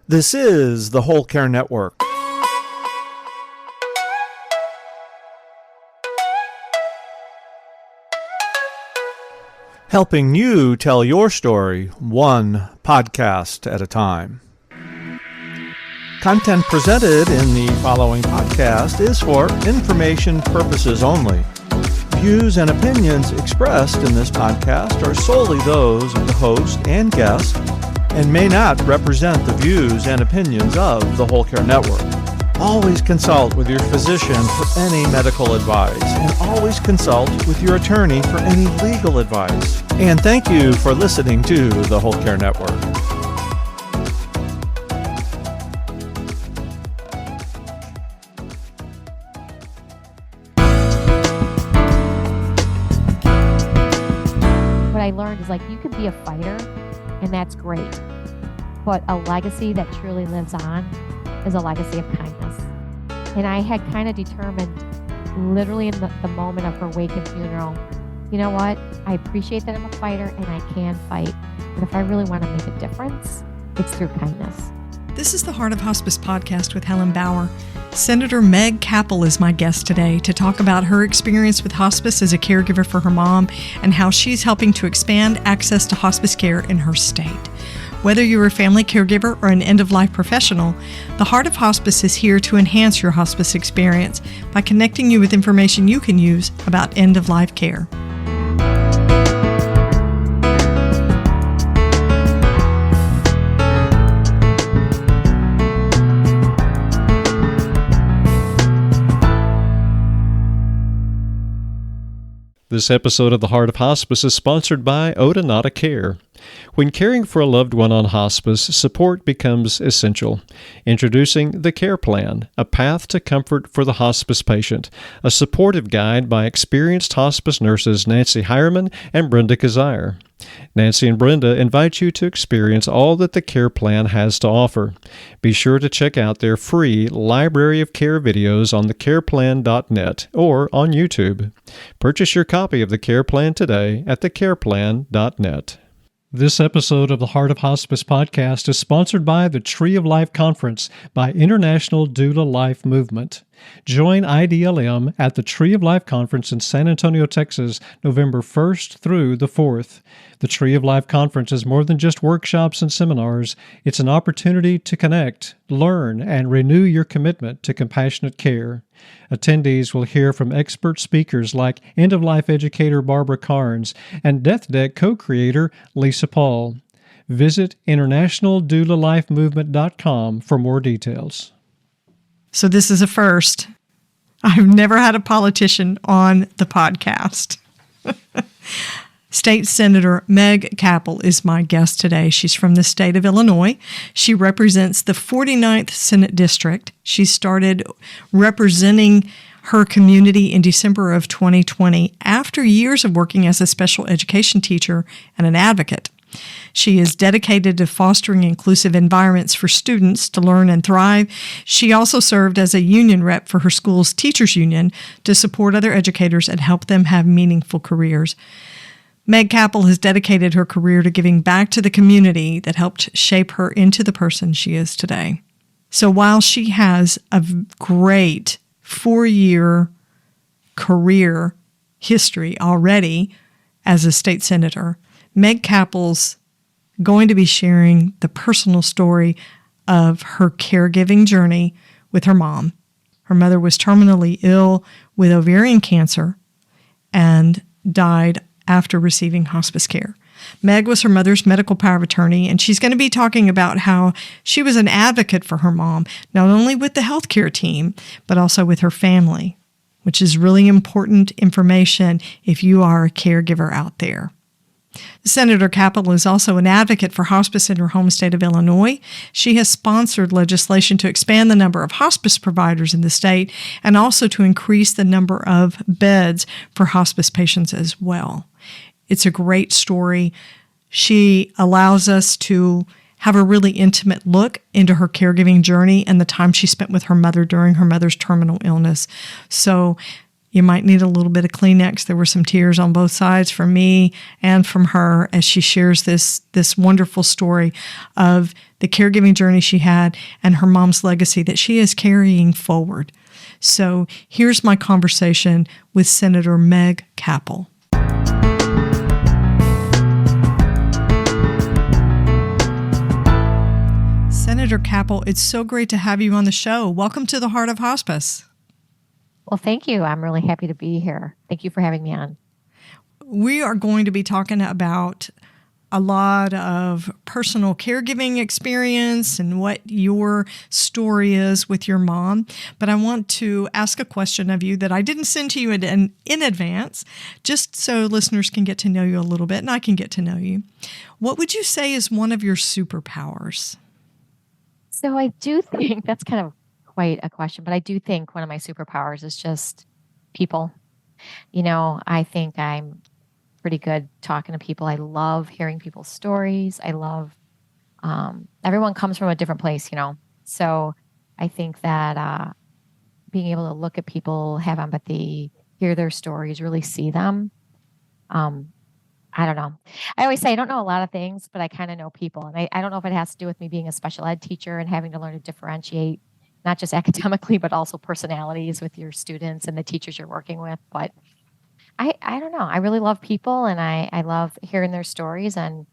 This is the Whole Care Network. Helping you tell your story one podcast at a time. Content presented in the following podcast is for information purposes only. Views and opinions expressed in this podcast are solely those of the host and guest and may not represent the views and opinions of the Whole Care Network. Always consult with your physician for any medical advice, and always consult with your attorney for any legal advice. And thank you for listening to the Whole Care Network. What I learned is you can be a fighter, and that's great. But a legacy that truly lives on is a legacy of kindness. And I had kind of determined, literally in the moment of her wake and funeral, you know what? I appreciate that I'm a fighter and I can fight. But if I really want to make a difference, it's through kindness. This is the Heart of Hospice podcast with Helen Bauer. Senator Meg Cappel is my guest today to talk about her experience with hospice as a caregiver for her mom and how she's helping to expand access to hospice care in her state. Whether you're a family caregiver or an end-of-life professional, the Heart of Hospice is here to enhance your hospice experience by connecting you with information you can use about end-of-life care. This episode of The Heart of Hospice is sponsored by Odonata Care. When caring for a loved one on hospice, support becomes essential. Introducing the Care Plan, a path to comfort for the hospice patient, a supportive guide by experienced hospice nurses Nancy Hireman and Brenda Kazire. Nancy and Brenda invite you to experience all that the Care Plan has to offer. Be sure to check out their free library of care videos on thecareplan.net or on YouTube. Purchase your copy of the Care Plan today at thecareplan.net. This episode of the Heart of Hospice podcast is sponsored by the Tree of Life Conference by International Doula Life Movement. Join IDLM at the Tree of Life Conference in San Antonio, Texas, November 1st through the 4th. The Tree of Life Conference is more than just workshops and seminars. It's an opportunity to connect, learn, and renew your commitment to compassionate care. Attendees will hear from expert speakers like end-of-life educator Barbara Carnes and Death Deck co-creator Lisa Paul. Visit internationaldoulalifemovement.com for more details. So this is a first. I've never had a politician on the podcast. State Senator Meg Cappel is my guest today. She's from the state of Illinois. She represents the 49th Senate District. She started representing her community in December of 2020 after years of working as a special education teacher and an advocate. She is dedicated to fostering inclusive environments for students to learn and thrive. She also served as a union rep for her school's teachers union to support other educators and help them have meaningful careers. Meg Cappel has dedicated her career to giving back to the community that helped shape her into the person she is today. So while she has a great 4-year career history already as a state senator, Meg Cappel's going to be sharing the personal story of her caregiving journey with her mom. Her mother was terminally ill with ovarian cancer and died after receiving hospice care. Meg was her mother's medical power of attorney, and she's going to be talking about how she was an advocate for her mom, not only with the healthcare team, but also with her family, which is really important information if you are a caregiver out there. Senator Cappel is also an advocate for hospice in her home state of Illinois. She has sponsored legislation to expand the number of hospice providers in the state and also to increase the number of beds for hospice patients as well. It's a great story. She allows us to have a really intimate look into her caregiving journey and the time she spent with her mother during her mother's terminal illness. So You might need a little bit of Kleenex. There were some tears on both sides from me and from her as she shares this wonderful story of the caregiving journey she had and her mom's legacy that she is carrying forward. So here's my conversation with Senator Meg Cappel. Senator Cappel, it's so great to have you on the show. Welcome to the Heart of Hospice. Well, thank you. I'm really happy to be here. Thank you for having me on. We are going to be talking about a lot of personal caregiving experience and what your story is with your mom. But I want to ask a question of you that I didn't send to you in advance, just so listeners can get to know you a little bit and I can get to know you. What would you say is one of your superpowers? So I do think that's kind of quite a question, but I do think one of my superpowers is just people. I think I'm pretty good talking to people. I love hearing people's stories. I love, everyone comes from a different place, So I think that being able to look at people, have empathy, hear their stories, really see them. I don't know. I always say I don't know a lot of things, but I kind of know people. And I don't know if it has to do with me being a special ed teacher and having to learn to differentiate, not just academically, but also personalities with your students and the teachers you're working with. But I don't know. I really love people and I love hearing their stories. And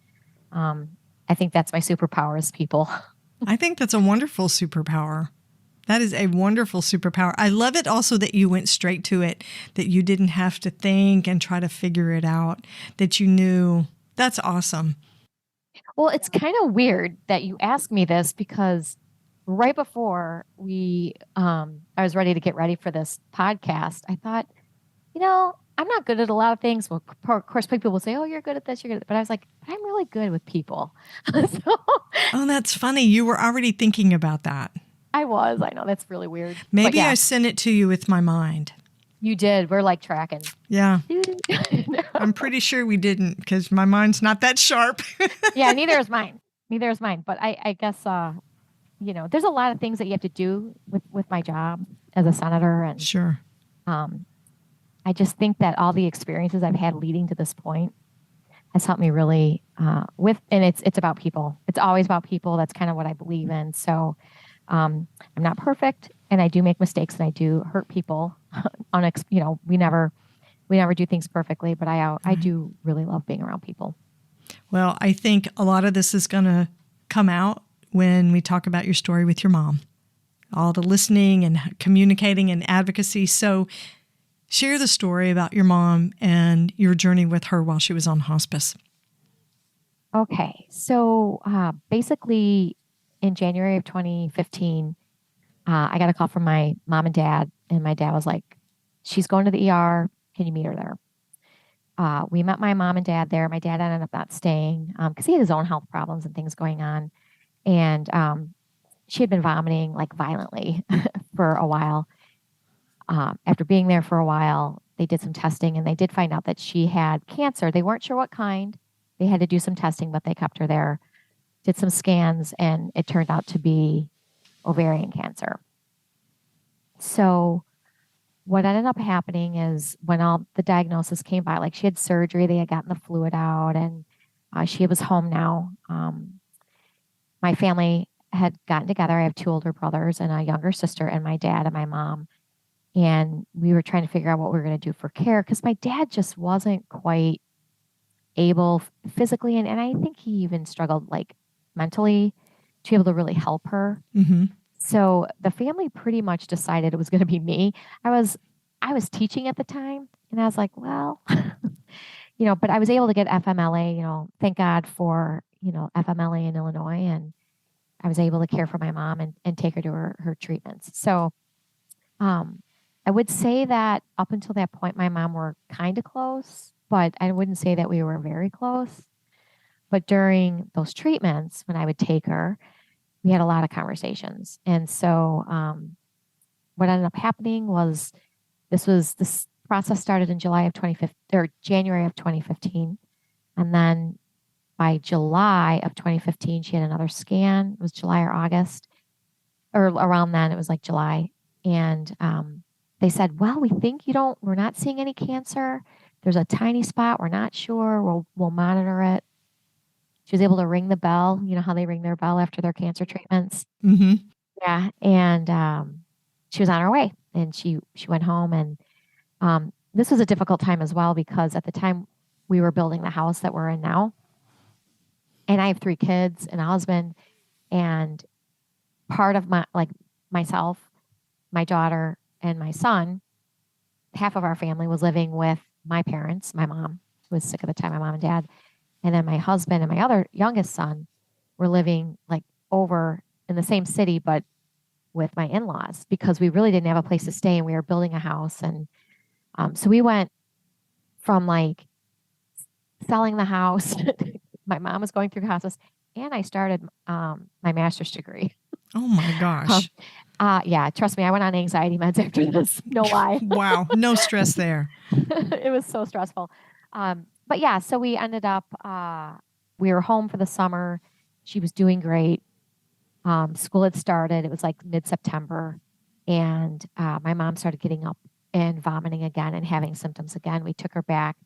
I think that's my superpower is people. I think that's a wonderful superpower. That is a wonderful superpower. I love it also that you went straight to it, that you didn't have to think and try to figure it out, that you knew. That's awesome. Well, it's kind of weird that you asked me this because right before I was ready to get ready for this podcast, I thought, I'm not good at a lot of things. Well, of course, people will say, oh, you're good at this, you're good at that. But I was like, I'm really good with people. Oh, that's funny. You were already thinking about that. I know that's really weird. Maybe I sent it to you with my mind. You did. We're like tracking. Yeah. I'm pretty sure we didn't because my mind's not that sharp. Yeah, neither is mine. But I guess, there's a lot of things that you have to do with my job as a senator. And sure. I just think that all the experiences I've had leading to this point has helped me really and it's about people. It's always about people. That's kind of what I believe in. So I'm not perfect and I do make mistakes and I do hurt people. We never do things perfectly, but I do really love being around people. Well, I think a lot of this is going to come out when we talk about your story with your mom, all the listening and communicating and advocacy. So share the story about your mom and your journey with her while she was on hospice. Okay. So basically in January of 2015, I got a call from my mom and dad, and my dad was like, she's going to the ER. Can you meet her there? We met my mom and dad there. My dad ended up not staying because he had his own health problems and things going on. And she had been vomiting like violently for a while. After being there for a while, they did some testing and they did find out that she had cancer. They weren't sure what kind. They had to do some testing, but they kept her there, did some scans, and it turned out to be ovarian cancer. So what ended up happening is when all the diagnosis came by, like she had surgery, they had gotten the fluid out, and she was home now. My family had gotten together. I have two older brothers and a younger sister, and my dad and my mom. And we were trying to figure out what we were going to do for care because my dad just wasn't quite able physically. And I think he even struggled like mentally to be able to really help her. Mm-hmm. So the family pretty much decided it was going to be me. I was teaching at the time and I was like, well, but I was able to get FMLA, thank God for, FMLA in Illinois. And I was able to care for my mom and take her to her treatments. So, I would say that up until that point, my mom were kind of close, but I wouldn't say that we were very close. But during those treatments, when I would take her, we had a lot of conversations. And so what ended up happening was this process started in January of 2015. And then by July of 2015, she had another scan. It was July or August, or around then, it was like July. And they said, well, we're not seeing any cancer. There's a tiny spot. We're not sure. We'll monitor it. She was able to ring the bell. You know how they ring their bell after their cancer treatments? Mm-hmm. Yeah. And she was on her way, and she went home. And this was a difficult time as well, because at the time we were building the house that we're in now. And I have 3 kids and a husband. And part of myself, my daughter, and my son, half of our family was living with my parents. My mom was sick at the time, my mom and dad. And then my husband and my other youngest son were living like over in the same city, but with my in-laws, because we really didn't have a place to stay and we were building a house. And so we went from like selling the house. My mom was going through hospice, and I started my master's degree. Oh my gosh. Yeah, trust me, I went on anxiety meds after this. No lie. Wow. No stress there. It was so stressful. But yeah, so we ended up, we were home for the summer. She was doing great. School had started. It was like mid-September. And my mom started getting up and vomiting again and having symptoms again. We took her back.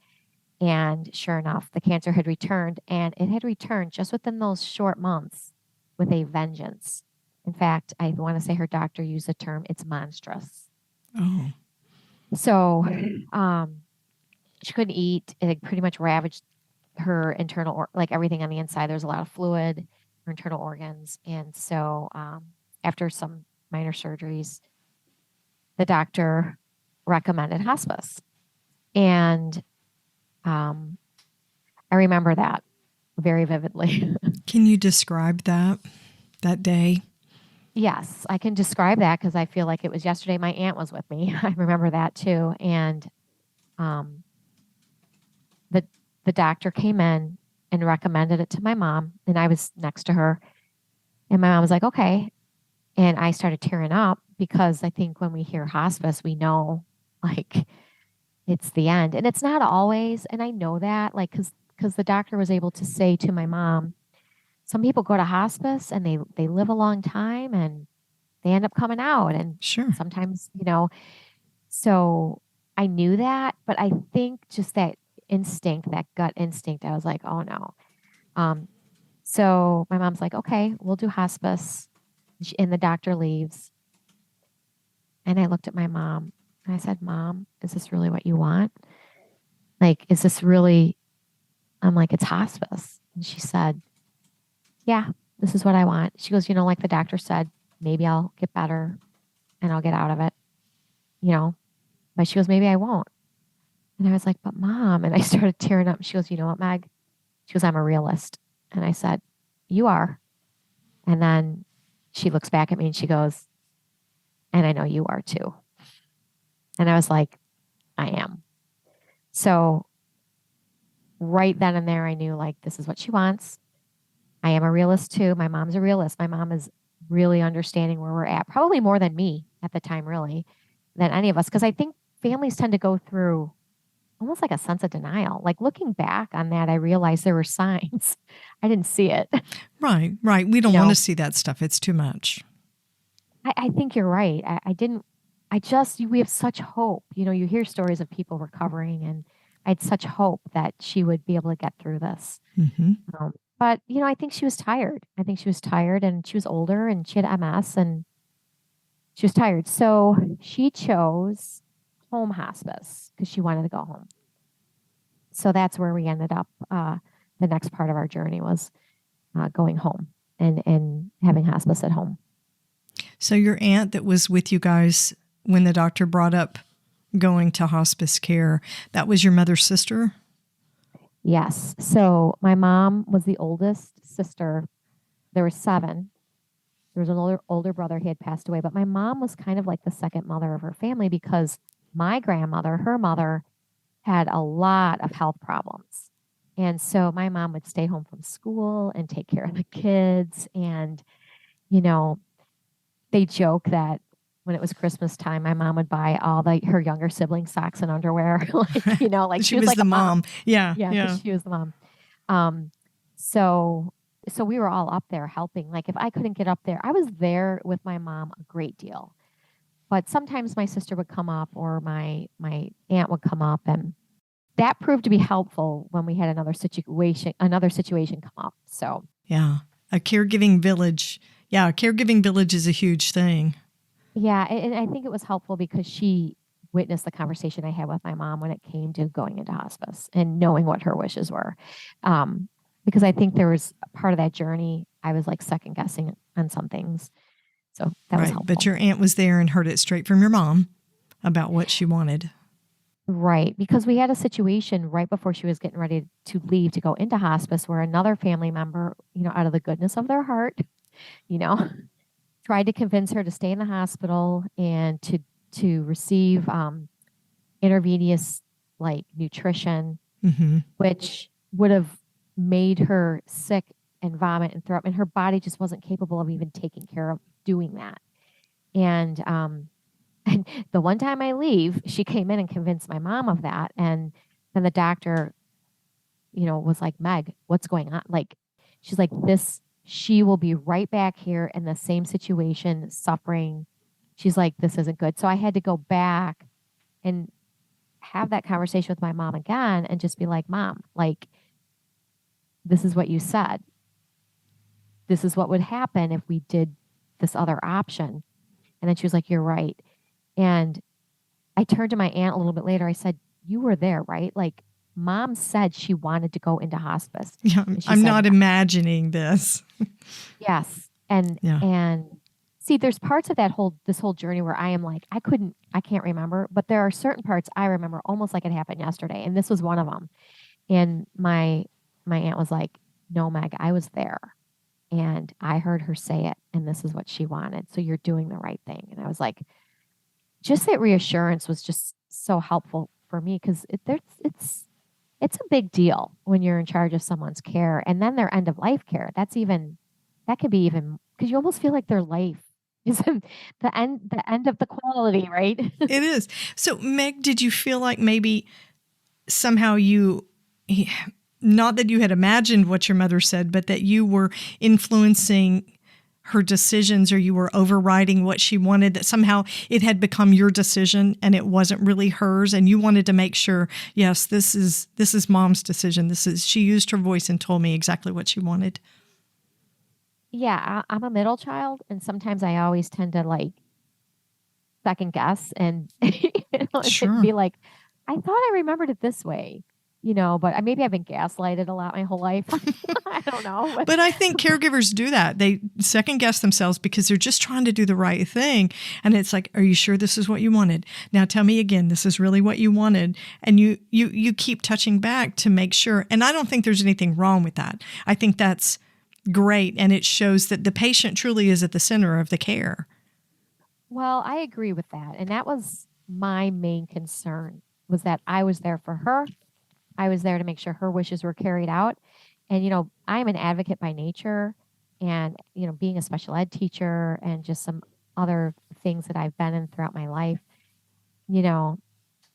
And sure enough, the cancer had returned. And it had returned just within those short months with a vengeance. In fact, I want to say her doctor used the term, it's monstrous. Oh. So she couldn't eat. It had pretty much ravaged her internal, like everything on the inside. There was a lot of fluid, her internal organs. And so after some minor surgeries, the doctor recommended hospice. And I remember that very vividly. Can you describe that day? Yes, I can describe that because I feel like it was yesterday. My aunt was with me. I remember that too. And the doctor came in and recommended it to my mom, and I was next to her. And my mom was like, okay. And I started tearing up because I think when we hear hospice, we know like it's the end. And it's not always. And I know that, like, because the doctor was able to say to my mom, some people go to hospice and they live a long time and they end up coming out. And Sure. sometimes, so I knew that, but I think just that instinct, that gut instinct, I was like, oh no. So my mom's like, okay, we'll do hospice. And the doctor leaves. And I looked at my mom and I said, Mom, is this really what you want? Like, is this really, I'm like, it's hospice. And she said, yeah, this is what I want. She goes, like the doctor said, maybe I'll get better and I'll get out of it, but she goes, maybe I won't. And I was like, but Mom, and I started tearing up. She goes, you know what, Meg? She goes, I'm a realist. And I said, you are. And then she looks back at me and she goes, and I know you are too. And I was like, I am. So right then and there, I knew like, this is what she wants. I am a realist too. My mom's a realist. My mom is really understanding where we're at, probably more than me at the time, really, than any of us. Because I think families tend to go through almost like a sense of denial. Like looking back on that, I realized there were signs. I didn't see it. Right. We don't want to see that stuff. It's too much. I think you're right. We have such hope. You hear stories of people recovering, and I had such hope that she would be able to get through this. Mm-hmm. But, I think she was tired. I think she was tired, and she was older and she had MS and she was tired. So she chose home hospice because she wanted to go home. So that's where we ended up. The next part of our journey was going home and having hospice at home. So your aunt that was with you guys when the doctor brought up going to hospice care, that was your mother's sister? Yes. So my mom was the oldest sister. There were 7. There was an older brother. He had passed away. But my mom was kind of like the second mother of her family because my grandmother, her mother, had a lot of health problems. And so my mom would stay home from school and take care of the kids. And, they joke that when it was Christmas time, my mom would buy all her younger siblings socks and underwear. Like she was like the mom. Yeah. She was the mom. So we were all up there helping. Like if I couldn't get up there, I was there with my mom a great deal. But sometimes my sister would come up or my aunt would come up, and that proved to be helpful when we had another situation come up. So Yeah. A caregiving village. Yeah, a caregiving village is a huge thing. yeah, and I think it was helpful because she witnessed the conversation I had with my mom when it came to going into hospice and knowing what her wishes were. Because I think there was a part of that journey I was like second guessing on some things. So that was Right. helpful. But your aunt was there and heard it straight from your mom about what she wanted. Right. Because we had a situation right before she was getting ready to leave to go into hospice where another family member, out of the goodness of their heart, tried to convince her to stay in the hospital and to receive intravenous like nutrition, Mm-hmm. which would have made her sick and vomit and throw up, and her body just wasn't capable of even taking care of doing that. And and the one time I leave, she came in and convinced my mom of that, and then the doctor, was like, Meg, what's going on? Like, she's like, she will be right back here in the same situation, suffering. She's like, this isn't good. So I had to go back and have that conversation with my mom again and just be like, Mom, like, this is what you said. This is what would happen if we did this other option. And then she was like, you're right. And I turned to my aunt a little bit later. I said, you were there, right? Like, Mom said she wanted to go into hospice. Yeah, I'm not imagining this. Yes. And see, there's parts of this whole journey where I am like, I can't remember, but there are certain parts I remember almost like it happened yesterday. And this was one of them. And my aunt was like, no, Meg, I was there and I heard her say it and this is what she wanted. So you're doing the right thing. And I was like, just that reassurance was just so helpful for me because it's a big deal when you're in charge of someone's care and then their end of life care. That could be even because you almost feel like their life is the end of the quality, right? It is. So Meg, did you feel like maybe somehow not that you had imagined what your mother said, but that you were influencing her decisions or you were overriding what she wanted, that somehow it had become your decision and it wasn't really hers, and you wanted to make sure, yes, this is Mom's decision. She used her voice and told me exactly what she wanted. Yeah, I'm a middle child, and sometimes I always tend to like second guess and Sure. be like, I thought I remembered it this way, but maybe I've been gaslighted a lot my whole life. I don't know. But I think caregivers do that. They second guess themselves because they're just trying to do the right thing. And it's like, are you sure this is what you wanted? Now tell me again, this is really what you wanted. And you keep touching back to make sure. And I don't think there's anything wrong with that. I think that's great. And it shows that the patient truly is at the center of the care. Well, I agree with that. And that was my main concern, was that I was there for her. I was there to make sure her wishes were carried out. And, I'm an advocate by nature and, being a special ed teacher and just some other things that I've been in throughout my life,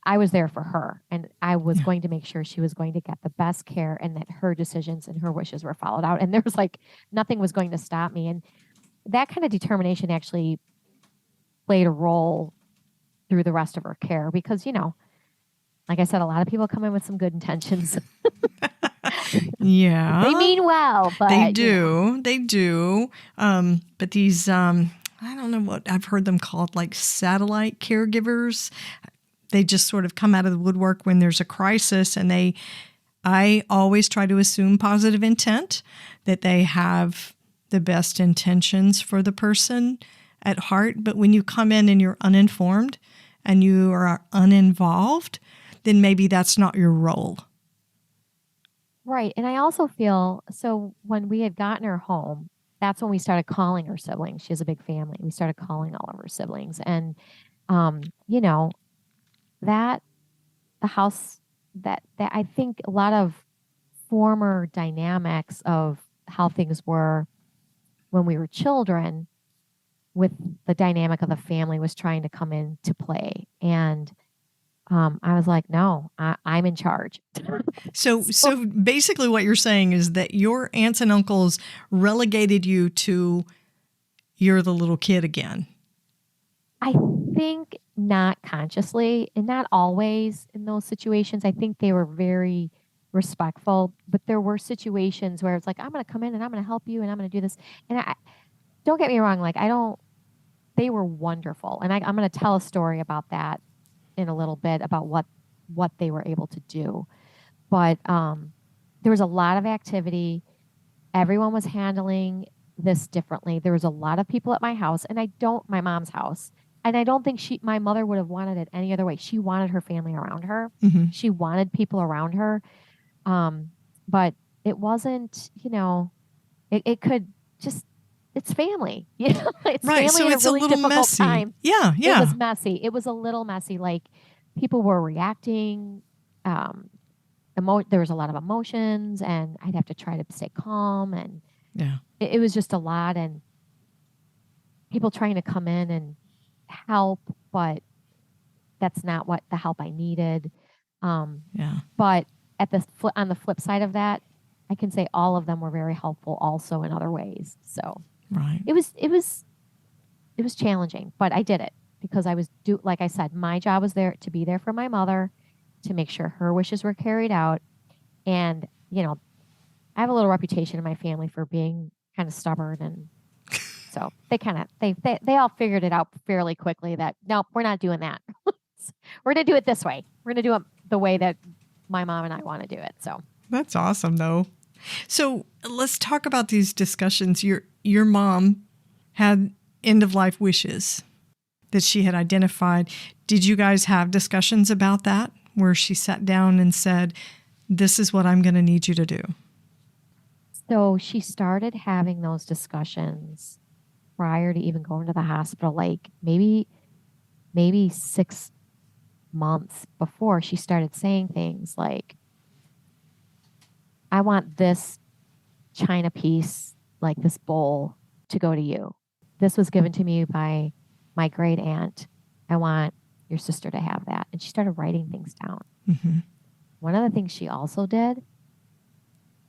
I was there for her and I was going to make sure she was going to get the best care and that her decisions and her wishes were followed out. And there was like, nothing was going to stop me. And that kind of determination actually played a role through the rest of her care because, like I said, a lot of people come in with some good intentions. Yeah. They mean well, but they do. They do. But these, I don't know what I've heard them called, like satellite caregivers. They just sort of come out of the woodwork when there's a crisis, and I always try to assume positive intent, that they have the best intentions for the person at heart. But when you come in and you're uninformed and you are uninvolved, then maybe that's not your role. Right. And I also feel, so when we had gotten her home, that's when we started calling her siblings. She has a big family. We started calling all of her siblings. And, that the house that I think a lot of former dynamics of how things were when we were children with the dynamic of the family was trying to come into play. And I was like, no, I'm in charge. So basically what you're saying is that your aunts and uncles relegated you to you're the little kid again. I think not consciously and not always in those situations. I think they were very respectful, but there were situations where it's like, I'm going to come in and I'm going to help you and I'm going to do this. And I don't get me wrong. Like, they were wonderful. And I'm going to tell a story about that in a little bit about what they were able to do. But there was a lot of activity. Everyone was handling this differently. There was a lot of people at my house, and my mom's house. And I don't think my mother would have wanted it any other way. She wanted her family around her. Mm-hmm. She wanted people around her. But it wasn't, it could just, it's family, it's right. family So in it's a really little difficult messy. time. Yeah. It was messy. It was a little messy. Like, people were reacting. There was a lot of emotions, and I'd have to try to stay calm. And it was just a lot. And people trying to come in and help, but that's not what the help I needed. But on the flip side of that, I can say all of them were very helpful also in other ways. So right. it was challenging, but I did it because like I said, my job was there to be there for my mother, to make sure her wishes were carried out. And, I have a little reputation in my family for being kind of stubborn. And so they all figured it out fairly quickly that, no, we're not doing that. We're going to do it this way. We're going to do it the way that my mom and I want to do it. So that's awesome, though. So let's talk about these discussions. Your mom had end of life wishes that she had identified. Did you guys have discussions about that, where she sat down and said, this is what I'm going to need you to do? So she started having those discussions prior to even going to the hospital, like maybe 6 months before. She started saying things like, I want this china piece, like this bowl, to go to you. This was given to me by my great aunt. I want your sister to have that. And she started writing things down. Mm-hmm. One of the things she also did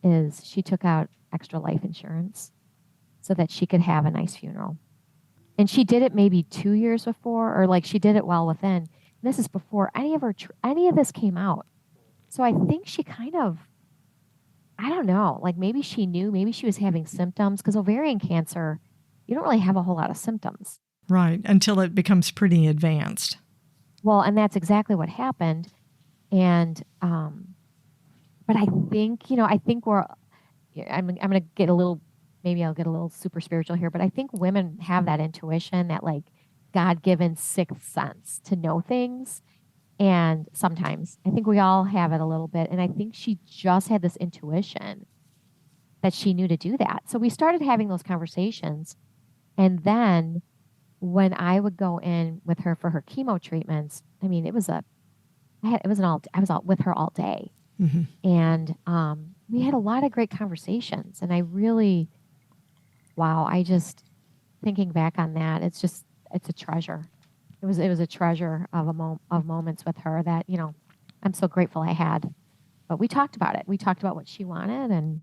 is she took out extra life insurance so that she could have a nice funeral. And she did it maybe 2 years before, or like she did it well within. This is before any of this came out. So I think she kind of, I don't know, like maybe she knew, maybe she was having symptoms, because ovarian cancer, you don't really have a whole lot of symptoms. Right, until it becomes pretty advanced. Well, and that's exactly what happened. And, but I think, I'm going to get a little, maybe I'll get a little super spiritual here, but I think women have that intuition, that like God-given sixth sense to know things. And sometimes I think we all have it a little bit. And I think she just had this intuition that she knew to do that. So we started having those conversations. And then when I would go in with her for her chemo treatments, I mean, I was with her all day. Mm-hmm. And we had a lot of great conversations. And I really, thinking back on that, it's a treasure. It was a treasure of moments with her that, I'm so grateful I had. But we talked about it. We talked about what she wanted, and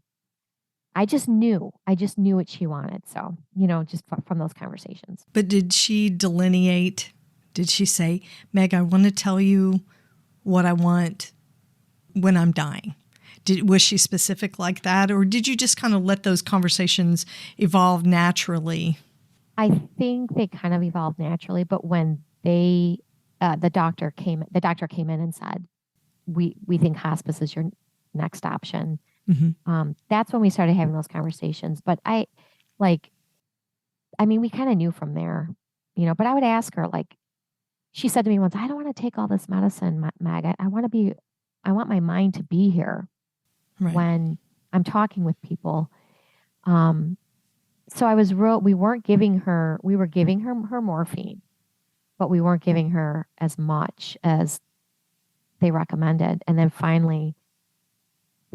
I just knew what she wanted. So, just from those conversations. But did she delineate? Did she say, Meg, I want to tell you what I want when I'm dying? Was she specific like that? Or did you just kind of let those conversations evolve naturally? I think they kind of evolved naturally, but when the doctor came in and said, we think hospice is your next option. Mm-hmm. That's when we started having those conversations. But we kind of knew from there, but I would ask her, like, she said to me once, I don't want to take all this medicine, Meg. I want my mind to be here when I'm talking with people. So we were giving her morphine, but we weren't giving her as much as they recommended. And then finally,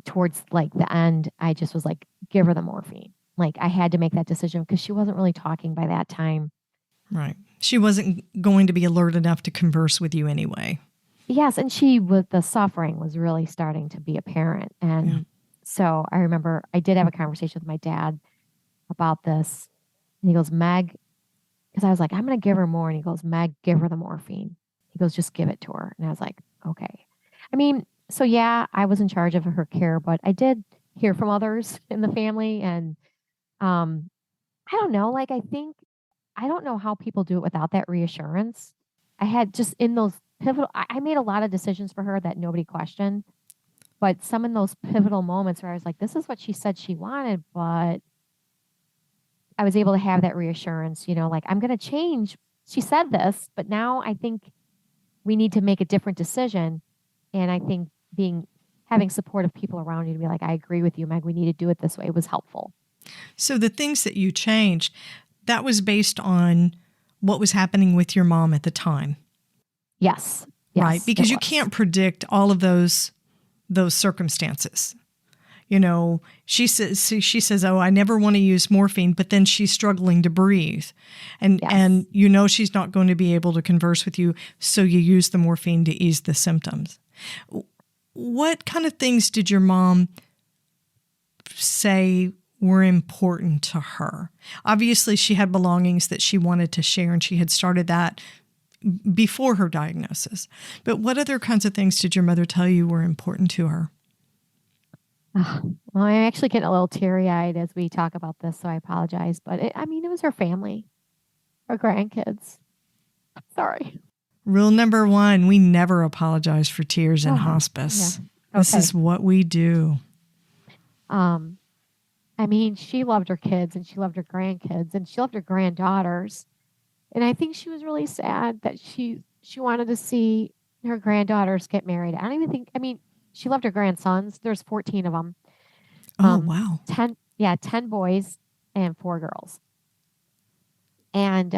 towards like the end, I just was like, give her the morphine. Like, I had to make that decision because she wasn't really talking by that time. Right. She wasn't going to be alert enough to converse with you anyway. Yes. And the suffering was really starting to be apparent. And so I remember I did have a conversation with my dad about this. And he goes, Meg, because I was like, I'm going to give her more. And he goes, Meg, give her the morphine. He goes, just give it to her. And I was like, okay. I mean, so yeah, I was in charge of her care, but I did hear from others in the family. And um, I don't know, like, I don't know how people do it without that reassurance. I had just in those I made a lot of decisions for her that nobody questioned, but some in those pivotal moments where I was like, this is what she said she wanted, but I was able to have that reassurance, like, I'm going to change. She said this, but now I think we need to make a different decision. And I think having supportive people around you to be like, I agree with you, Meg, we need to do it this way was helpful. So the things that you changed, that was based on what was happening with your mom at the time. Yes. Right. Because you can't predict all of those circumstances. She says, oh, I never want to use morphine, but then she's struggling to breathe. And she's not going to be able to converse with you, so you use the morphine to ease the symptoms. What kind of things did your mom say were important to her? Obviously, she had belongings that she wanted to share, and she had started that before her diagnosis. But what other kinds of things did your mother tell you were important to her? Well, I'm actually getting a little teary-eyed as we talk about this, so I apologize. But it was her family, her grandkids. Sorry. Rule number 1, we never apologize for tears in hospice. Yeah. Okay. This is what we do. She loved her kids, and she loved her grandkids, and she loved her granddaughters. And I think she was really sad that she wanted to see her granddaughters get married. I don't even think, she loved her grandsons. There's 14 of them. Oh, wow. 10 boys and 4 girls. And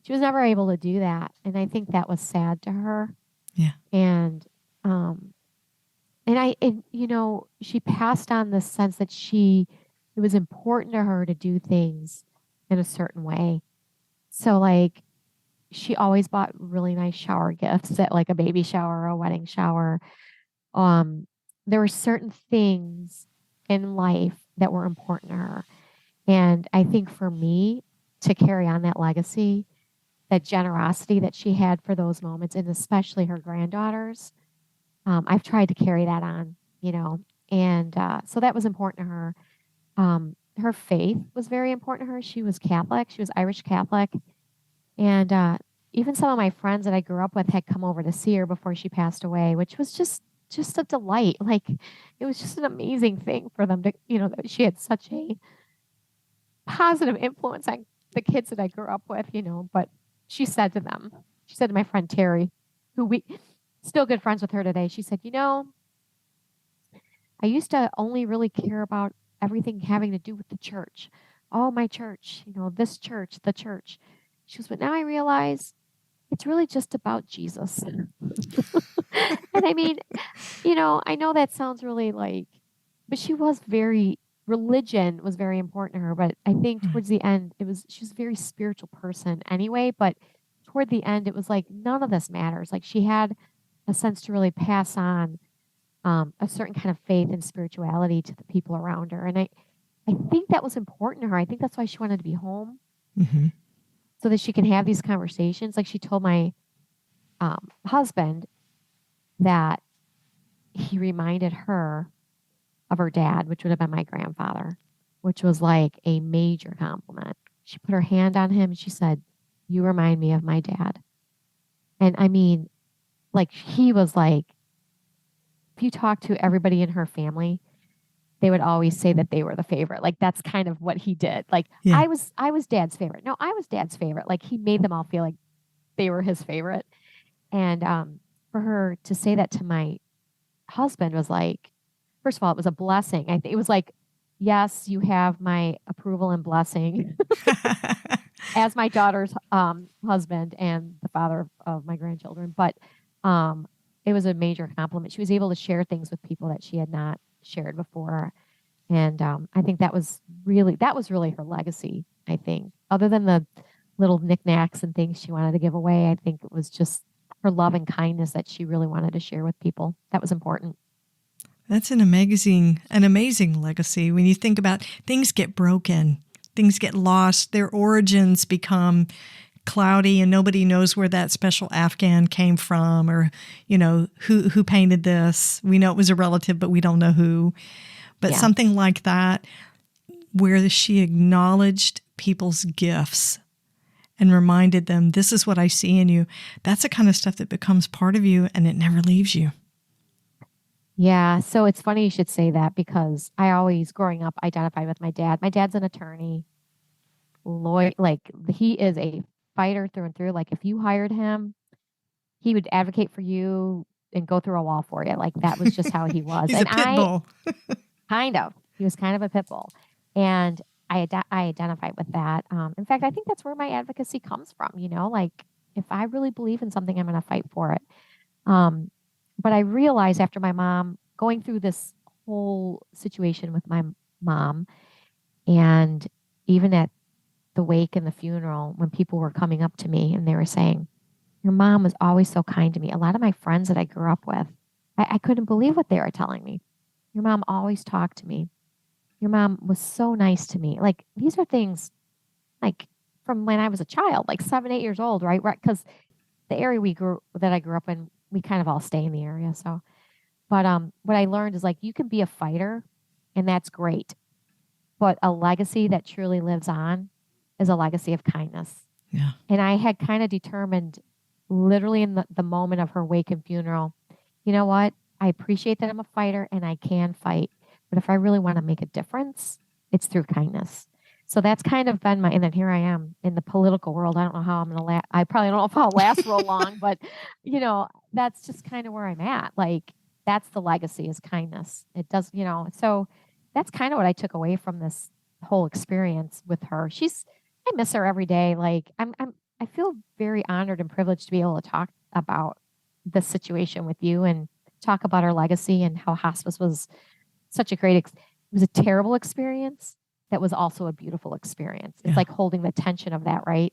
she was never able to do that. And I think that was sad to her. Yeah. And she passed on the sense that it was important to her to do things in a certain way. So, like, she always bought really nice shower gifts at, like, a baby shower or a wedding shower. There were certain things in life that were important to her. And I think for me to carry on that legacy, that generosity that she had for those moments, and especially her granddaughters, I've tried to carry that on, and so that was important to her. Her faith was very important to her. She was Catholic. She was Irish Catholic. And even some of my friends that I grew up with had come over to see her before she passed away, which was just a delight. Like, it was just an amazing thing for them to, that she had such a positive influence on the kids that I grew up with, but she said to my friend Terry, who we still good friends with her today, she said, I used to only really care about everything having to do with the church. Oh, my church, this church, the church. She goes, but now I realize it's really just about Jesus. And I know that sounds really but religion was very important to her. But I think towards the end, she was a very spiritual person anyway. But toward the end, it was like, none of this matters. Like, she had a sense to really pass on a certain kind of faith and spirituality to the people around her. And I think that was important to her. I think that's why she wanted to be home, so that she can have these conversations. Like, she told my husband that he reminded her of her dad, which would have been my grandfather, which was like a major compliment. She put her hand on him and she said, you remind me of my dad. And he was like, if you talk to everybody in her family, they would always say that they were the favorite. Like, that's kind of what he did. Like, yeah. I was dad's favorite. No, I was dad's favorite. Like, he made them all feel like they were his favorite. And for her to say that to my husband was like, first of all, it was a blessing. I think it was like, yes, you have my approval and blessing as my daughter's husband and the father of my grandchildren. But it was a major compliment. She was able to share things with people that she had not shared before. And I think that was really her legacy, I think. Other than the little knickknacks and things she wanted to give away, I think it was just her love and kindness that she really wanted to share with people. That was important. That's an amazing legacy. When you think about things get broken, things get lost. Their origins become cloudy and nobody knows where that special Afghan came from, or, who painted this. We know it was a relative, but we don't know who. But something like that, where she acknowledged people's gifts and reminded them, this is what I see in you. That's the kind of stuff that becomes part of you and it never leaves you. Yeah. So it's funny you should say that, because I always, growing up, identified with my dad. My dad's an attorney, lawyer. Like, he is a fighter through and through. Like, if you hired him, he would advocate for you and go through a wall for you. Like, that was just how he was. He's and a pit bull. He was kind of a pit bull. And I identified with that. In fact, I think that's where my advocacy comes from. Like, if I really believe in something, I'm going to fight for it. But I realized after my mom, going through this whole situation with my mom, and even at the wake and the funeral, when people were coming up to me and they were saying, your mom was always so kind to me. A lot of my friends that I grew up with, I couldn't believe what they were telling me. Your mom always talked to me. Your mom was so nice to me. Like, these are things like from when I was a child, like 7, 8 years old, right? Because the area that I grew up in, we kind of all stay in the area. So, but what I learned is, like, you can be a fighter and that's great. But a legacy that truly lives on is a legacy of kindness. Yeah. And I had kind of determined, literally in the moment of her wake and funeral, you know what? I appreciate that I'm a fighter and I can fight. But if I really want to make a difference, it's through kindness. So that's kind of been and then here I am in the political world. I don't know how I'm going to I probably don't know if I'll last real long, but that's just kind of where I'm at. Like, that's the legacy, is kindness. It does, so that's kind of what I took away from this whole experience with her. I miss her every day. Like, I feel very honored and privileged to be able to talk about this situation with you and talk about our legacy and how hospice was such a it was a terrible experience that was also a beautiful experience. It's like holding the tension of that, right?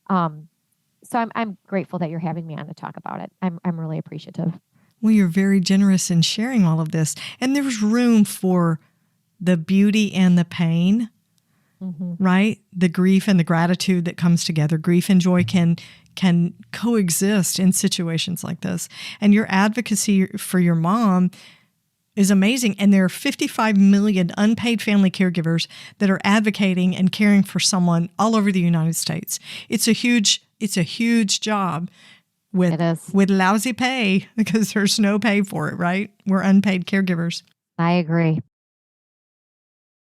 So I'm grateful that you're having me on to talk about it. I'm really appreciative. Well, you're very generous in sharing all of this. And there's room for the beauty and the pain, right? The grief and the gratitude that comes together. Grief and joy can coexist in situations like this. And your advocacy for your mom is amazing. And there are 55 million unpaid family caregivers that are advocating and caring for someone all over the United States. It's a huge job with lousy pay, because there's no pay for it, right? We're unpaid caregivers. I agree.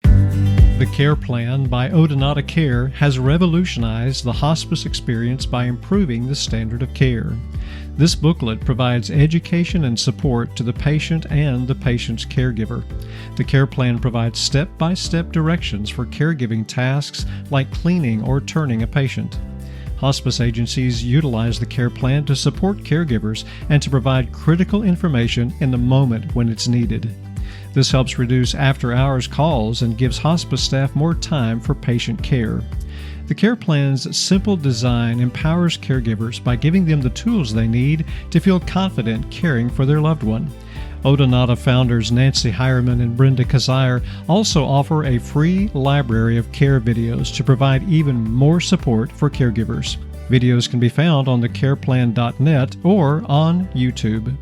The Care Plan by Odonata Care has revolutionized the hospice experience by improving the standard of care. This booklet provides education and support to the patient and the patient's caregiver. The Care Plan provides step-by-step directions for caregiving tasks like cleaning or turning a patient. Hospice agencies utilize the Care Plan to support caregivers and to provide critical information in the moment when it's needed. This helps reduce after-hours calls and gives hospice staff more time for patient care. The Care Plan's simple design empowers caregivers by giving them the tools they need to feel confident caring for their loved one. Odonata founders Nancy Hireman and Brenda Kazire also offer a free library of care videos to provide even more support for caregivers. Videos can be found on thecareplan.net or on YouTube.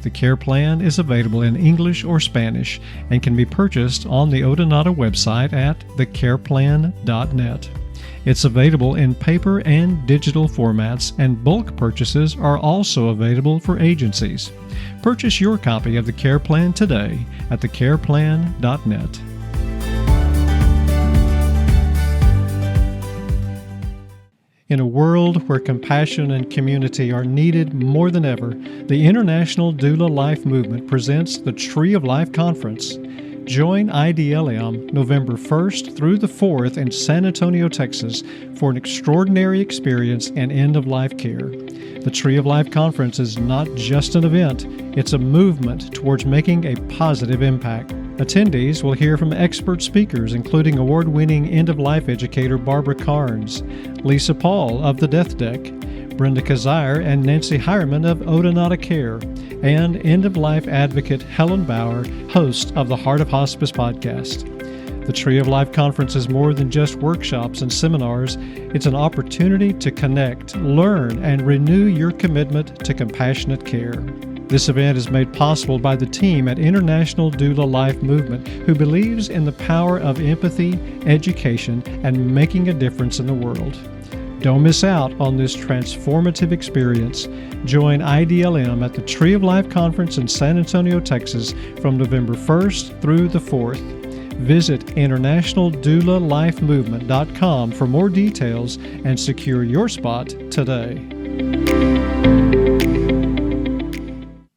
The Care Plan is available in English or Spanish and can be purchased on the Odonata website at thecareplan.net. It's available in paper and digital formats, and bulk purchases are also available for agencies. Purchase your copy of the Care Plan today at thecareplan.net. In a world where compassion and community are needed more than ever, the International Doula Life Movement presents the Tree of Life Conference. Join IDLM November 1st through the 4th in San Antonio, Texas for an extraordinary experience in end-of-life care. The Tree of Life Conference is not just an event, it's a movement towards making a positive impact. Attendees will hear from expert speakers including award-winning end-of-life educator Barbara Carnes, Lisa Paul of the Death Deck, Brenda Kazire and Nancy Hireman of Odonata Care, and end-of-life advocate Helen Bauer, host of the Heart of Hospice podcast. The Tree of Life Conference is more than just workshops and seminars. It's an opportunity to connect, learn, and renew your commitment to compassionate care. This event is made possible by the team at International Doula Life Movement, who believes in the power of empathy, education, and making a difference in the world. Don't miss out on this transformative experience. Join IDLM at the Tree of Life Conference in San Antonio, Texas from November 1st through the 4th. Visit internationaldoulalifemovement.com for more details and secure your spot today.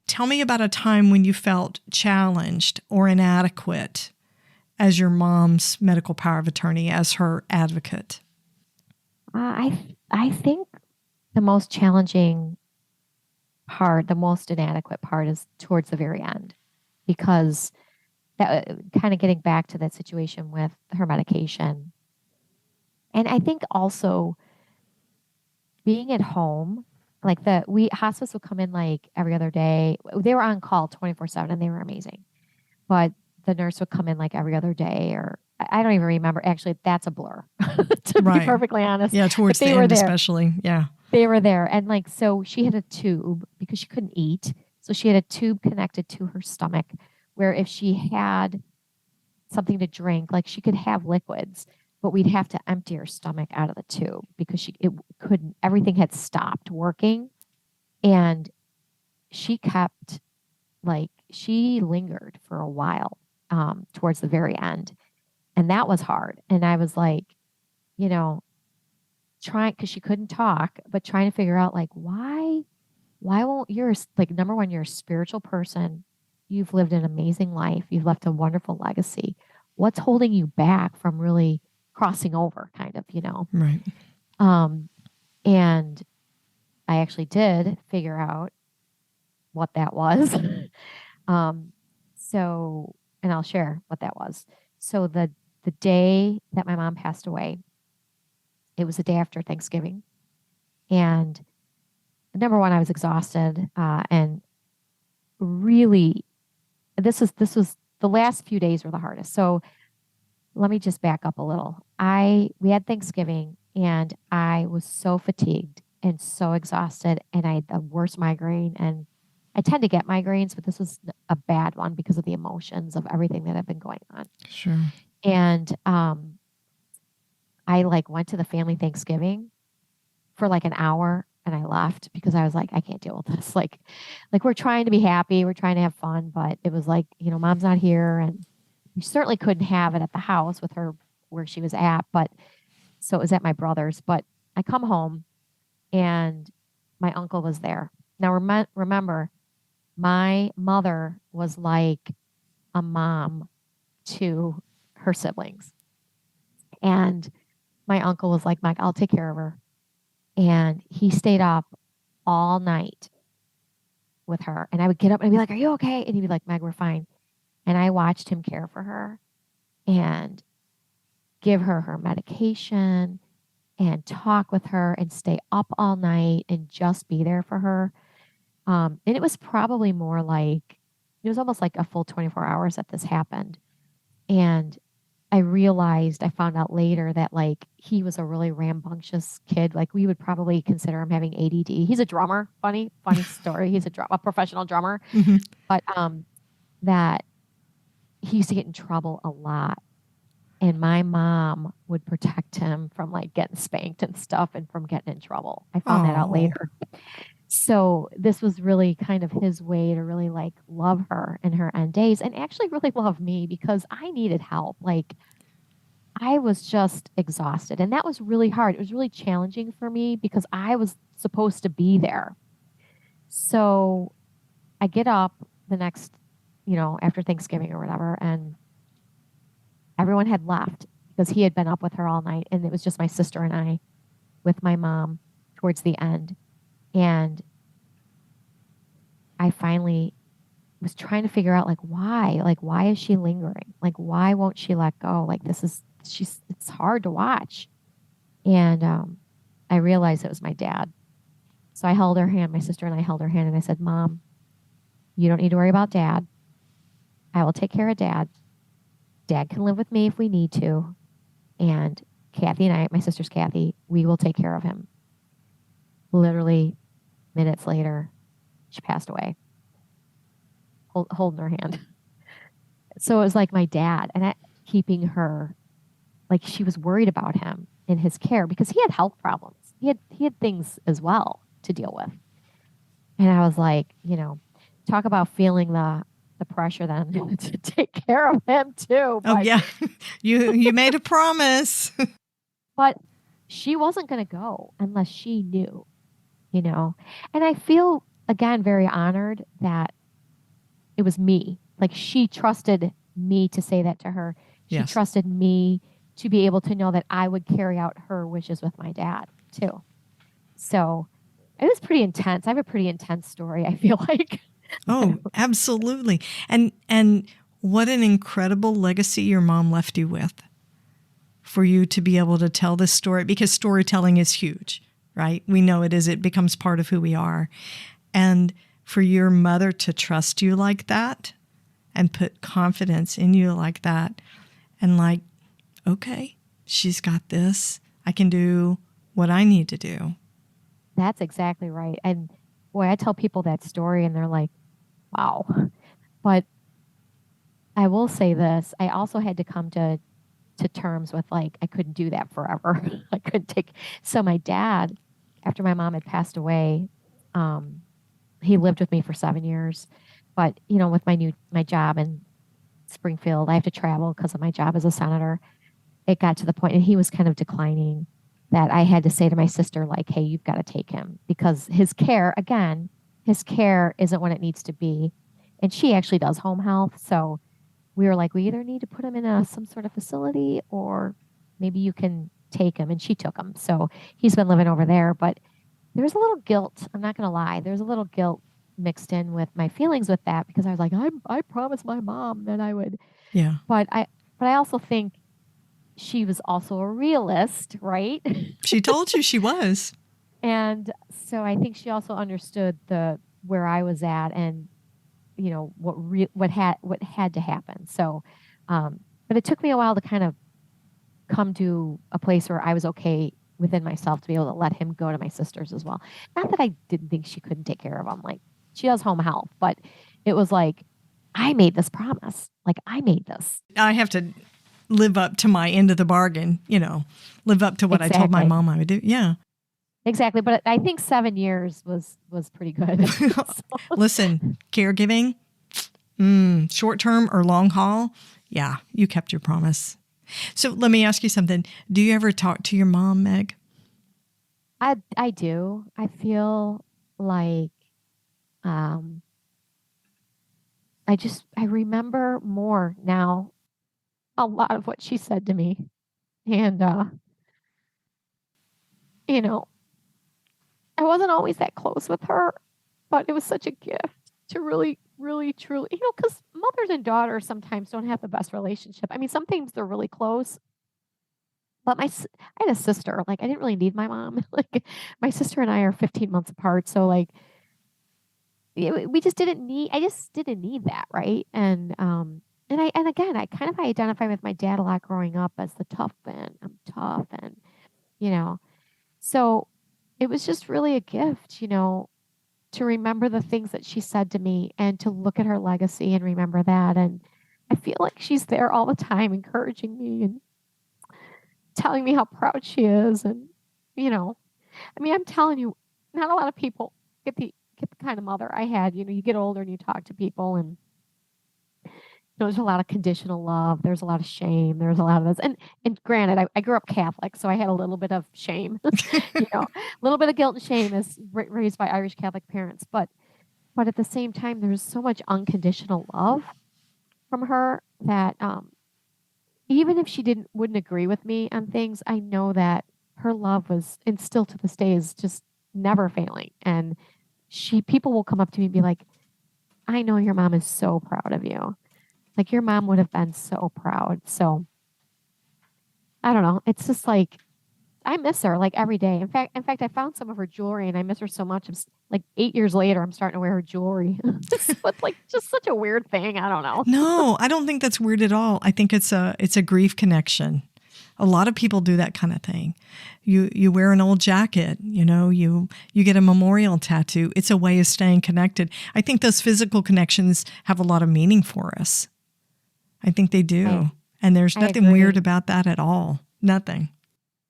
Tell me about a time when you felt challenged or inadequate as your mom's medical power of attorney, as her advocate. I think the most challenging part, the most inadequate part, is towards the very end, because that kind of getting back to that situation with her medication. And I think also being at home, like hospice would come in like every other day. They were on call 24/7 and they were amazing. But the nurse would come in like every other day, or I don't even remember. Actually, that's a blur, to be perfectly honest. Yeah, towards the end especially. Yeah. They were there. And like, so she had a tube because she couldn't eat. So she had a tube connected to her stomach where if she had something to drink, like she could have liquids, but we'd have to empty her stomach out of the tube because it couldn't, everything had stopped working. And she lingered for a while towards the very end. And that was hard. And I was like, trying, because she couldn't talk, but trying to figure out like, why won't number one, you're a spiritual person. You've lived an amazing life. You've left a wonderful legacy. What's holding you back from really crossing over, kind of, Right. And I actually did figure out what that was. And I'll share what that was. So the day that my mom passed away, it was the day after Thanksgiving. And number one, I was exhausted, and really, this was the last few days were the hardest. So let me just back up a little. We had Thanksgiving and I was so fatigued and so exhausted, and I had the worst migraine, and I tend to get migraines, but this was a bad one because of the emotions of everything that had been going on. Sure. And I went to the family Thanksgiving for like an hour and I left because I was like, I can't deal with this. Like we're trying to be happy, we're trying to have fun, but it was like, mom's not here, and we certainly couldn't have it at the house with her where she was at. But so it was at my brother's. But I come home and my uncle was there. Now remember, my mother was like a mom to her siblings. And my uncle was like, Mike, I'll take care of her. And he stayed up all night with her. And I would get up and I'd be like, are you okay? And he'd be like, Meg, we're fine. And I watched him care for her and give her her medication and talk with her and stay up all night and just be there for her. And it was probably more like, it was almost like a full 24 hours that this happened. And I found out later that he was a really rambunctious kid. Like we would probably consider him having ADD. He's a drummer. Funny story. He's a professional drummer. Mm-hmm. But that he used to get in trouble a lot. And my mom would protect him from getting spanked and stuff and from getting in trouble. I found that out later. So this was really kind of his way to really love her in her end days, and actually really love me because I needed help. I was just exhausted, and that was really hard. It was really challenging for me because I was supposed to be there. So I get up the next, after Thanksgiving or whatever, and everyone had left because he had been up with her all night, and it was just my sister and I with my mom towards the end. And I finally was trying to figure out why is she lingering? Why won't she let go? It's hard to watch. And I realized it was my dad. So I held her hand, my sister and I held her hand, and I said, Mom, you don't need to worry about Dad. I will take care of Dad. Dad can live with me if we need to. And Kathy and I, my sister's Kathy, we will take care of him. Literally minutes later, she passed away, holding her hand. So it was like my dad and keeping her, like she was worried about him in his care because he had health problems. He had things as well to deal with. And I was like, talk about feeling the pressure then to take care of him too. But, yeah, you made a promise. But she wasn't going to go unless she knew, And I feel, again, very honored that it was me. Like she trusted me to say that to her. She trusted me to be able to know that I would carry out her wishes with my dad too. So it was pretty intense. I have a pretty intense story, I feel like. Oh, absolutely. And what an incredible legacy your mom left you with for you to be able to tell this story, because storytelling is huge, right? We know it is. It becomes part of who we are. And for your mother to trust you like that and put confidence in you like that and like, okay, she's got this. I can do what I need to do. That's exactly right. And boy, I tell people that story and they're like, wow. But I will say this. I also had to come to terms with like, I couldn't do that forever. I couldn't take. So my dad, after my mom had passed away, he lived with me for 7 years. But, with my job in Springfield, I have to travel because of my job as a senator. It got to the point, and he was kind of declining, that I had to say to my sister, like, hey, you've got to take him because his care isn't what it needs to be. And she actually does home health. So we were like, we either need to put him in some sort of facility or maybe you can take him. And she took him. So he's been living over there. But there's a little guilt. I'm not going to lie. There's a little guilt mixed in with my feelings with that because I was like, I promised my mom that I would. Yeah. But I also think she was also a realist, right? She told you she was. And so I think she also understood where I was at and what had to happen. So, but it took me a while to kind of come to a place where I was okay within myself to be able to let him go to my sisters as well. Not that I didn't think she couldn't take care of him. Like she does home health, but it was like, I made this promise. Like I made this. I have to live up to my end of the bargain, live up to what I told my mom I would do. Yeah. Exactly. But I think 7 years was pretty good. Listen, caregiving, short term or long haul. Yeah. You kept your promise. So let me ask you something. Do you ever talk to your mom, Meg? I do. I feel like, I remember more now a lot of what she said to me. And, I wasn't always that close with her, but it was such a gift to really, really, truly, because mothers and daughters sometimes don't have the best relationship. I mean, sometimes they're really close, but I had a sister, like I didn't really need my mom. Like my sister and I are 15 months apart. So like, I just didn't need that. Right. And again, I kind of identify with my dad a lot growing up as the tough man. I'm tough. And, so it was just really a gift, to remember the things that she said to me and to look at her legacy and remember that. And I feel like she's there all the time, encouraging me and telling me how proud she is. And, I'm telling you, not a lot of people get the kind of mother I had. You get older and you talk to people and there's a lot of conditional love. There's a lot of shame. There's a lot of this. And granted, I grew up Catholic, so I had a little bit of shame, a little bit of guilt and shame as raised by Irish Catholic parents. But at the same time, there's so much unconditional love from her that even if she wouldn't agree with me on things, I know that her love was, and still to this day, is just never failing. And people will come up to me and be like, I know your mom is so proud of you. Like your mom would have been so proud. So I don't know. It's just like, I miss her like every day. In fact, I found some of her jewelry and I miss her so much. Like 8 years later, I'm starting to wear her jewelry. It's like just such a weird thing. I don't know. No, I don't think that's weird at all. I think it's a grief connection. A lot of people do that kind of thing. You wear an old jacket, you get a memorial tattoo. It's a way of staying connected. I think those physical connections have a lot of meaning for us. I think they do. And there's nothing weird about that at all. Nothing.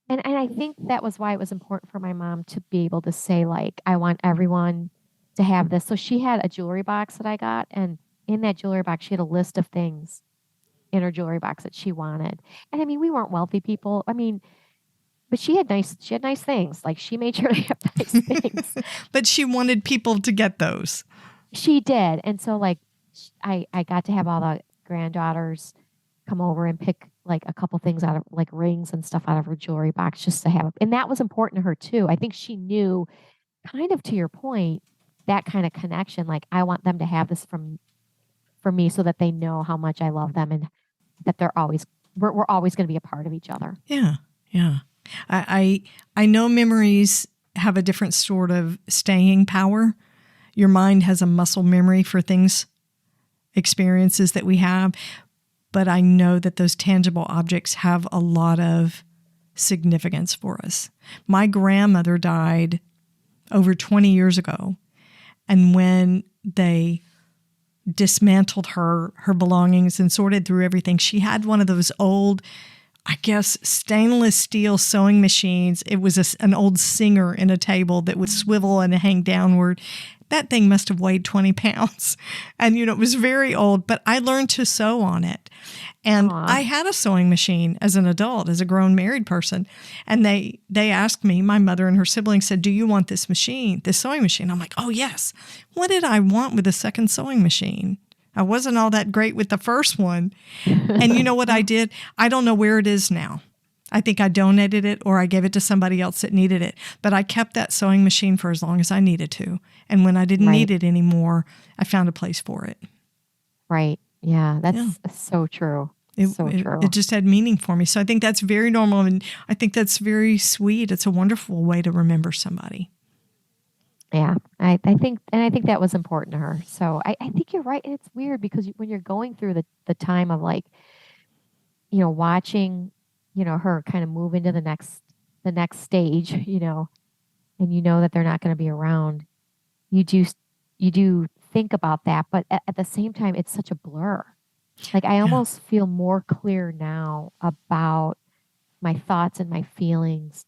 And I think that was why it was important for my mom to be able to say, like, I want everyone to have this. So she had a jewelry box that I got, and in that jewelry box, she had a list of things in her jewelry box that she wanted. And I mean, we weren't wealthy people. I mean, but she had nice things. Like she made sure to have nice things. But she wanted people to get those. She did. And so like I got to have all the granddaughters come over and pick like a couple things out of like rings and stuff out of her jewelry box just to have. And that was important to her too. I think she knew, kind of to your point, that kind of connection. Like I want them to have this for me so that they know how much I love them and that we're always going to be a part of each other. Yeah. Yeah. I know memories have a different sort of staying power. Your mind has a muscle memory for things, experiences that we have. But I know that those tangible objects have a lot of significance for us. My grandmother died over 20 years ago. And when they dismantled her belongings and sorted through everything, she had one of those old, I guess, stainless steel sewing machines. It was an old Singer in a table that would swivel and hang downward. That thing must have weighed 20 pounds. And, it was very old, but I learned to sew on it. And I had a sewing machine as an adult, as a grown married person. And they asked me, my mother and her siblings said, do you want this sewing machine? I'm like, oh, yes. What did I want with a second sewing machine? I wasn't all that great with the first one. And you know what I did? I don't know where it is now. I think I donated it or I gave it to somebody else that needed it. But I kept that sewing machine for as long as I needed to. And when I didn't need it anymore, I found a place for it. Right. Yeah, that's so true. True. It just had meaning for me. So I think that's very normal. And I think that's very sweet. It's a wonderful way to remember somebody. Yeah, I think that was important to her. So I think you're right. And it's weird because when you're going through the time of like, watching, her kind of move into the next stage, and that they're not going to be around, you do think about that. But at the same time, it's such a blur. Like I almost feel more clear now about my thoughts and my feelings,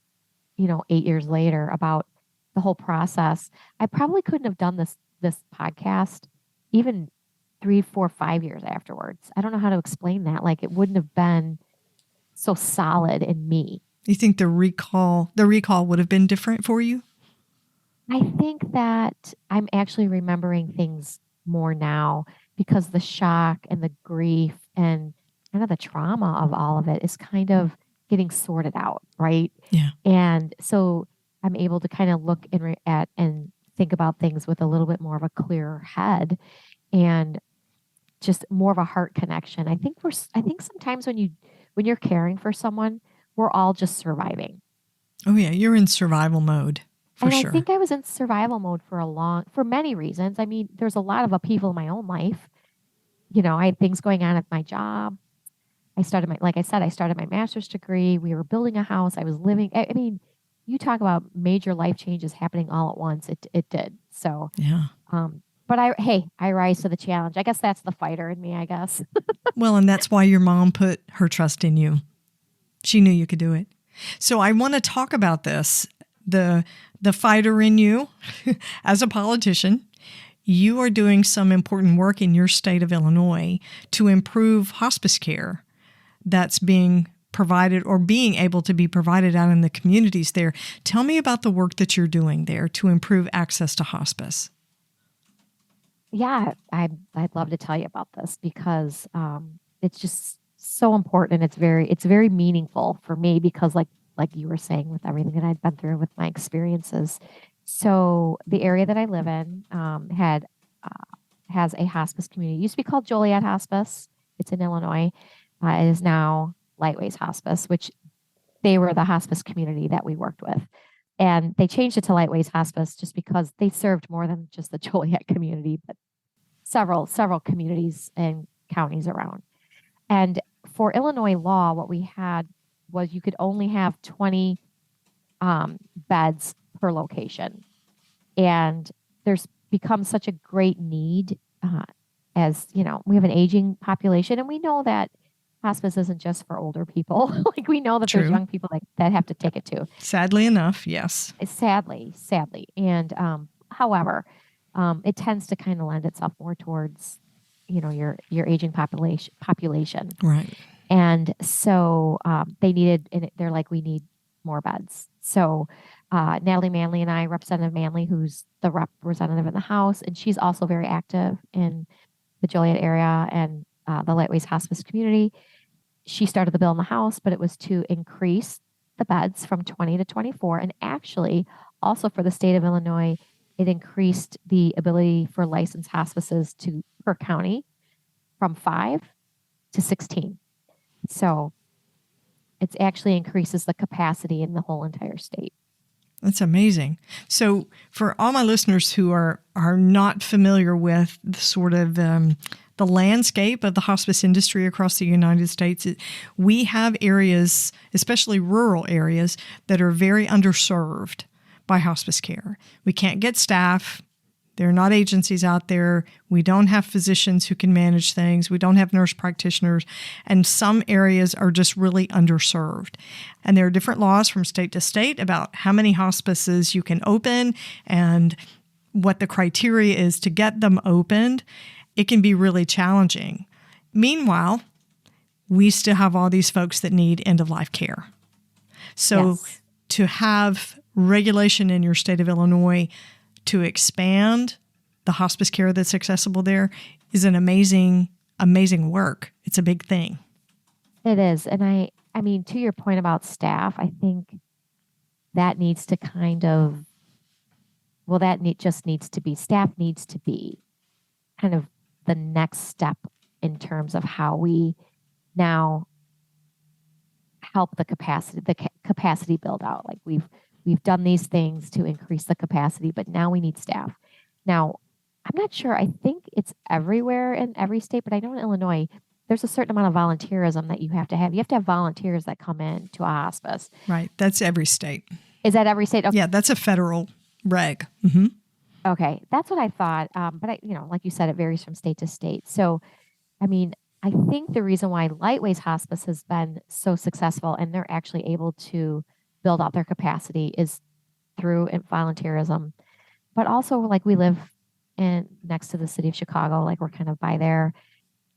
8 years later about the whole process. I probably couldn't have done this podcast even 3, 4, 5 years afterwards. I don't know how to explain that. Like it wouldn't have been so solid in me. You think the recall would have been different for you? I think that I'm actually remembering things more now because the shock and the grief and kind of the trauma of all of it is kind of getting sorted out, right? Yeah. And so I'm able to kind of look at and think about things with a little bit more of a clearer head and just more of a heart connection. I think sometimes when you're caring for someone, we're all just surviving. Oh yeah, you're in survival mode for sure. I think I was in survival mode for many reasons. I mean, there's a lot of upheaval in my own life. I had things going on at my job. I started my master's degree. We were building a house. I was living. I mean, you talk about major life changes happening all at once. It did. So yeah. But I rise to the challenge. I guess that's the fighter in me. I guess. Well, and that's why your mom put her trust in you. She knew you could do it. So I want to talk about this. The fighter in you, as a politician, you are doing some important work in your state of Illinois to improve hospice care that's being provided or being able to be provided out in the communities there. Tell me about the work that you're doing there to improve access to hospice. Yeah, I'd love to tell you about this because it's just so important and it's very meaningful for me because like you were saying with everything that I'd been through with my experiences. So the area that I live in has a hospice community. It used to be called Joliet Hospice. It's in Illinois. It is now Lightways Hospice, which they were the hospice community that we worked with. And they changed it to Lightweights Hospice just because they served more than just the Joliet community, but several communities and counties around. And for Illinois law, what we had was you could only have 20 beds per location. And there's become such a great need as, we have an aging population, and we know that hospice isn't just for older people. Like we know that True. there's young people that have to take it too. Sadly enough, yes. Sadly. And however, it tends to kind of lend itself more towards, your aging population. Right. And so they're like, we need more beds. So Natalie Manley and I, Representative Manley, who's the representative in the House, and she's also very active in the Joliet area and the Lightweights Hospice community. She started the bill in the House, but it was to increase the beds from 20 to 24. And actually, also for the state of Illinois, it increased the ability for licensed hospices per county from 5 to 16. So it actually increases the capacity in the whole entire state. That's amazing. So for all my listeners who are not familiar with the sort of the landscape of the hospice industry across the United States, we have areas, especially rural areas, that are very underserved by hospice care. We can't get staff. There are not agencies out there. We don't have physicians who can manage things. We don't have nurse practitioners. And some areas are just really underserved. And there are different laws from state to state about how many hospices you can open and what the criteria is to get them opened. It can be really challenging. Meanwhile, we still have all these folks that need end-of-life care. So Yes. To have regulation in your state of Illinois to expand the hospice care that's accessible there is an amazing work. It's a big thing. It is. And I mean, to your point about staff, I think that needs to staff needs to be kind of the next step in terms of how we now help the capacity build out. Like we've done these things to increase the capacity, but now we need staff. Now, I'm not sure. I think it's everywhere in every state, but I know in Illinois, there's a certain amount of volunteerism that you have to have. You have to have volunteers that come in to a hospice. Right. That's every state. Is that every state? Okay. Yeah, that's a federal reg. Mm-hmm. Okay. That's what I thought. But like you said, it varies from state to state. So, I mean, I think the reason why Lightweights Hospice has been so successful and they're actually able to build out their capacity is through volunteerism, but also like we live next to the city of Chicago, like we're kind of by there.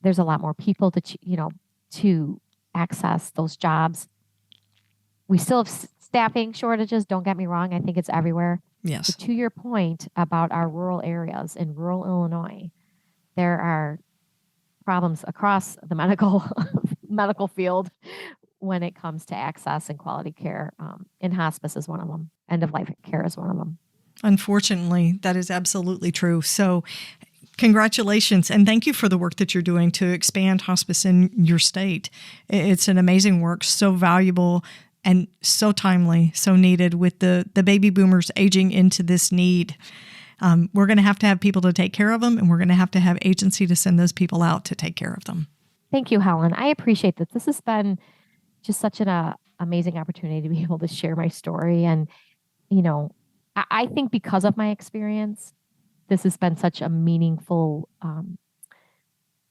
There's a lot more people to access those jobs. We still have staffing shortages. Don't get me wrong. I think it's everywhere. Yes. But to your point about our rural areas in rural Illinois, there are problems across the medical field when it comes to access and quality care. And hospice is one of them. End of life care is one of them. Unfortunately, that is absolutely true. So congratulations, and thank you for the work that you're doing to expand hospice in your state. It's an amazing work, so valuable and so timely, so needed with the baby boomers aging into this need. We're going to have people to take care of them, and we're going to have agency to send those people out to take care of them. Thank you, Helen. I appreciate that. This has been just such an amazing opportunity to be able to share my story. And, I think because of my experience, this has been such a meaningful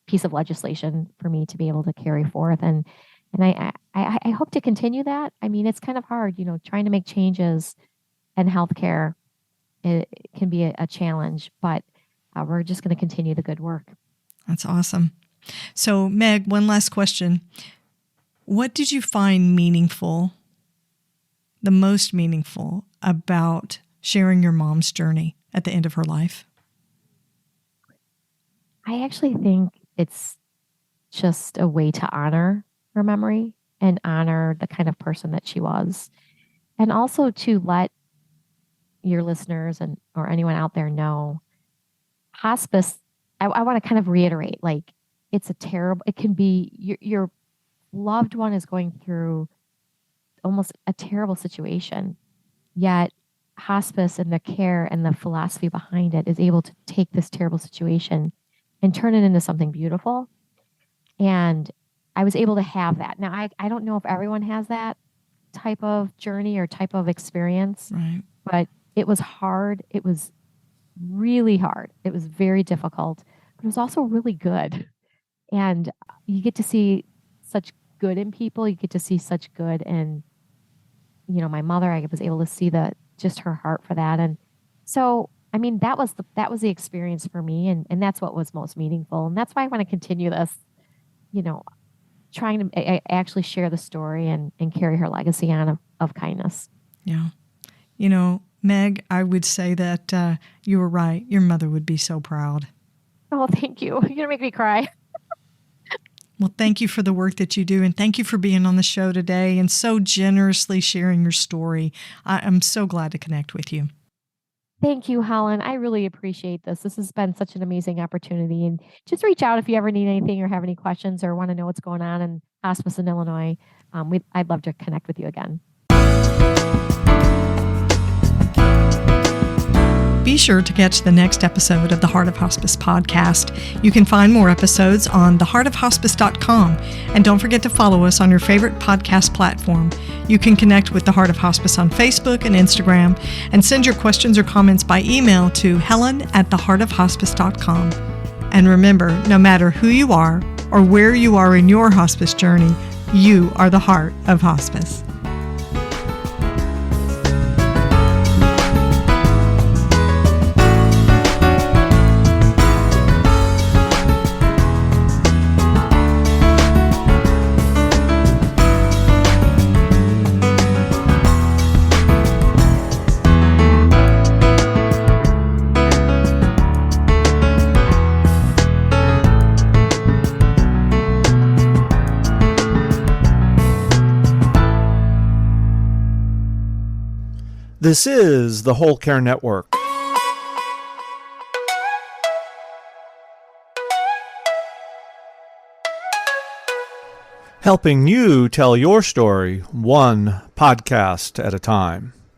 piece of legislation for me to be able to carry forth. And I hope to continue that. I mean, it's kind of hard, trying to make changes in healthcare. It can be a challenge, but we're just going to continue the good work. That's awesome. So, Meg, one last question. What did you find the most meaningful about sharing your mom's journey at the end of her life? I actually think it's just a way to honor her memory and honor the kind of person that she was. And also to let your listeners or anyone out there know, hospice, I want to kind of reiterate, like, it can be, your loved one is going through almost a terrible situation. Yet hospice and the care and the philosophy behind it is able to take this terrible situation and turn it into something beautiful. And I was able to have that. Now, I don't know if everyone has that type of journey or type of experience, Right. but it was hard. It was really hard. It was very difficult, but it was also really good. And you get to see such good in people. You get to see such good in, my mother. I was able to see just her heart for that. And so, I mean, that was the experience for me. And that's what was most meaningful. And that's why I want to continue this, trying to actually share the story and carry her legacy on of kindness. Yeah. Meg, I would say that you were right. Your mother would be so proud. Oh, thank you. You're going to make me cry. Well, thank you for the work that you do, and thank you for being on the show today and so generously sharing your story. I'm so glad to connect with you. Thank you, Helen. I really appreciate this. This has been such an amazing opportunity. And just reach out if you ever need anything or have any questions or want to know what's going on in hospice in Illinois. I'd love to connect with you again. Be sure to catch the next episode of the Heart of Hospice podcast. You can find more episodes on theheartofhospice.com. And don't forget to follow us on your favorite podcast platform. You can connect with the Heart of Hospice on Facebook and Instagram and send your questions or comments by email to helen@theheartofhospice.com. And remember, no matter who you are or where you are in your hospice journey, you are the heart of hospice. This is the Whole Care Network. Helping you tell your story one podcast at a time.